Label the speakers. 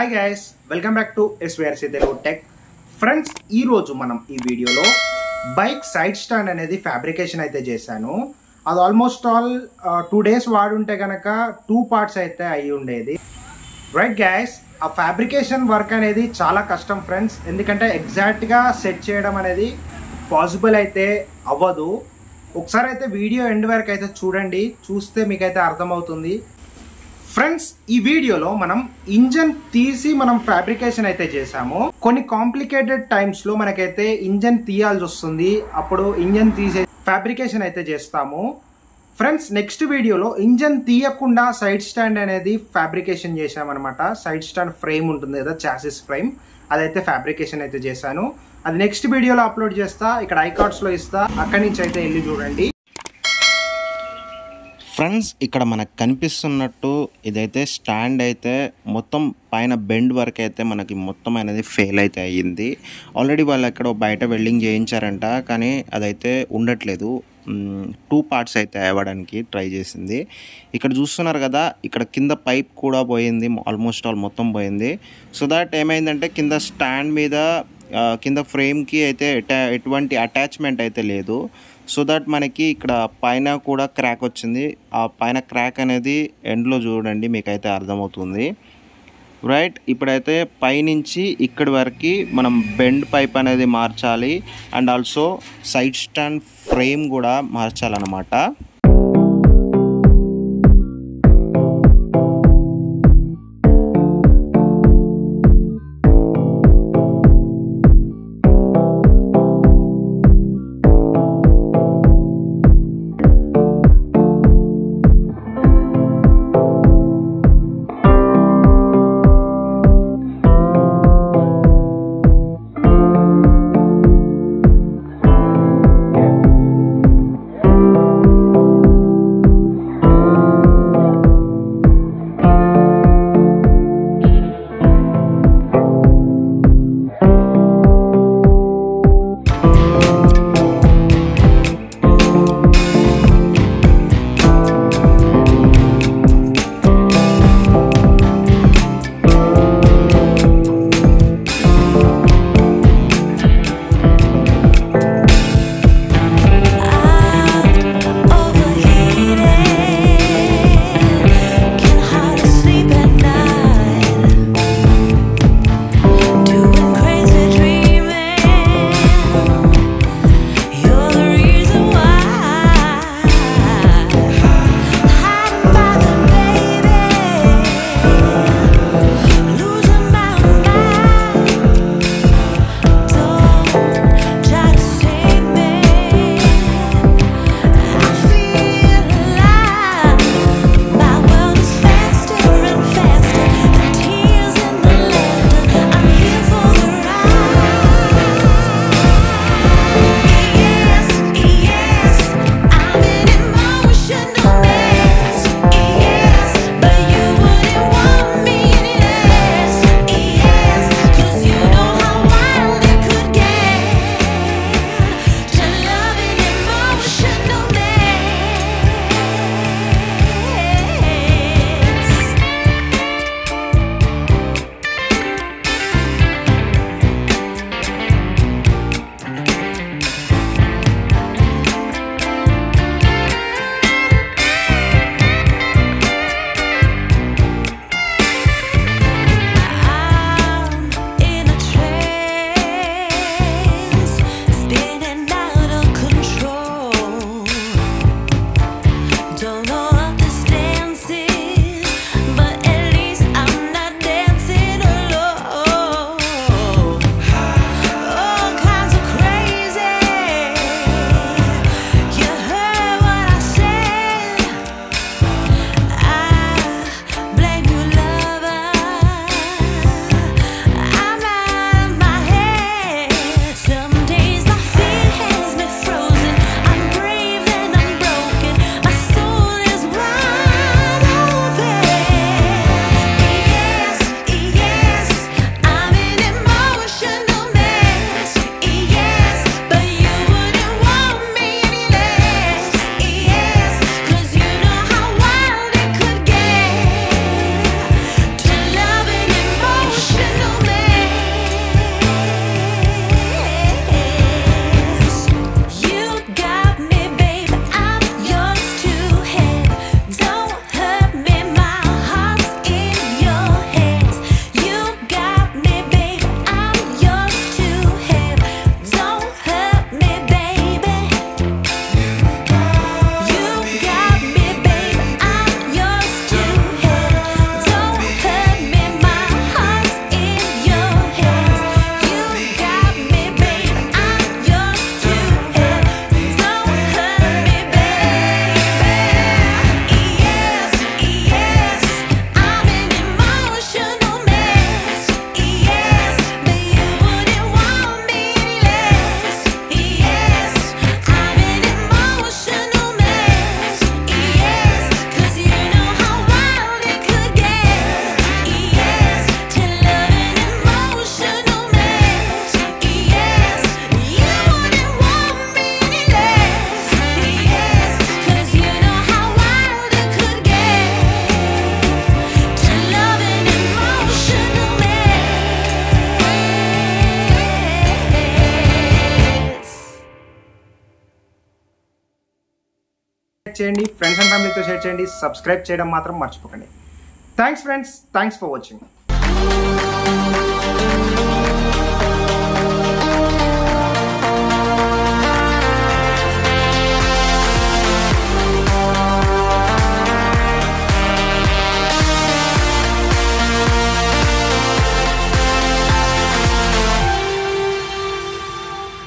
Speaker 1: Hi guys, welcome back to Svrc Telugu tech. Friends, ఈరోజు మనం ఈ వీడియోలో బైక్ సైడ్ స్టాండ్ అనేది ఫ్యాబ్రికేషన్ అయితే చేశాను. అది ఆల్మోస్ట్ ఆల్ 2 days వాడుంటే కనుక 2 parts అయితే అయి ఉండేది. రైట్ గైస్, ఆ ఫ్యాబ్రికేషన్ వర్క్ అనేది చాలా కష్టం ఫ్రెండ్స్, ఎందుకంటే ఎగ్జాక్ట్గా సెట్ చేయడం అనేది పాసిబుల్ అయితే అవ్వదు. ఒకసారి అయితే వీడియో ఎండ్ వరకు అయితే చూడండి, చూస్తే మీకైతే అర్థమవుతుంది. ఫ్రెండ్స్, ఈ వీడియోలో మనం ఇంజన్ తీసి మనం ఫ్యాబ్రికేషన్ అయితే చేసాము. కొన్ని కాంప్లికేటెడ్ టైమ్స్ లో మనకైతే ఇంజన్ తీయాల్సి వస్తుంది, అప్పుడు ఇంజన్ తీసే ఫ్యాబ్రికేషన్ అయితే చేస్తాము. ఫ్రెండ్స్, నెక్స్ట్ వీడియోలో ఇంజన్ తీయకుండా సైడ్ స్టాండ్ అనేది ఫ్యాబ్రికేషన్ చేసామన్నమాట. సైడ్ స్టాండ్ ఫ్రేమ్ ఉంటుంది కదా, చాసిస్ ఫ్రేమ్, అదైతే ఫ్యాబ్రికేషన్ అయితే చేశాను. అది నెక్స్ట్ వీడియోలో అప్లోడ్ చేస్తా, ఇక్కడ ఐకార్డ్స్ లో ఇస్తా, అక్కడి నుంచి అయితే వెళ్ళి చూడండి.
Speaker 2: ఫ్రెండ్స్, ఇక్కడ మనకు కనిపిస్తున్నట్టు ఇదైతే స్టాండ్ అయితే మొత్తం పైన బెండ్ వరకు అయితే మనకి మొత్తం అనేది ఫెయిల్ అయితే అయ్యింది. ఆల్రెడీ వాళ్ళు ఎక్కడో బయట వెల్డింగ్ చేయించారంట, కానీ అదైతే ఉండట్లేదు. 2 parts అయితే అవ్వడానికి ట్రై చేసింది. ఇక్కడ చూస్తున్నారు కదా, ఇక్కడ కింద పైప్ కూడా పోయింది, ఆల్మోస్ట్ ఆల్ మొత్తం పోయింది. సో దట్ ఏమైందంటే కింద స్టాండ్ మీద కింద ఫ్రేమ్కి అయితే ఎటువంటి అటాచ్మెంట్ అయితే లేదు. సో దట్ మనకి ఇక్కడ పైన కూడా క్రాక్ వచ్చింది. ఆ పైన క్రాక్ అనేది ఎండ్లో చూడండి, మీకైతే అర్థమవుతుంది. రైట్, ఇప్పుడైతే పైనుంచి ఇక్కడి వరకు మనం బెండ్ పైప్ అనేది మార్చాలి, and also side stand frame కూడా మార్చాలన్నమాట.
Speaker 1: చేయండి, ఫ్రెండ్స్ అండ్ ఫ్యామిలీతో షేర్ చేయండి, సబ్స్క్రైబ్ చేయడం మాత్రం మర్చిపోకండి. Thanks friends, thanks for watching.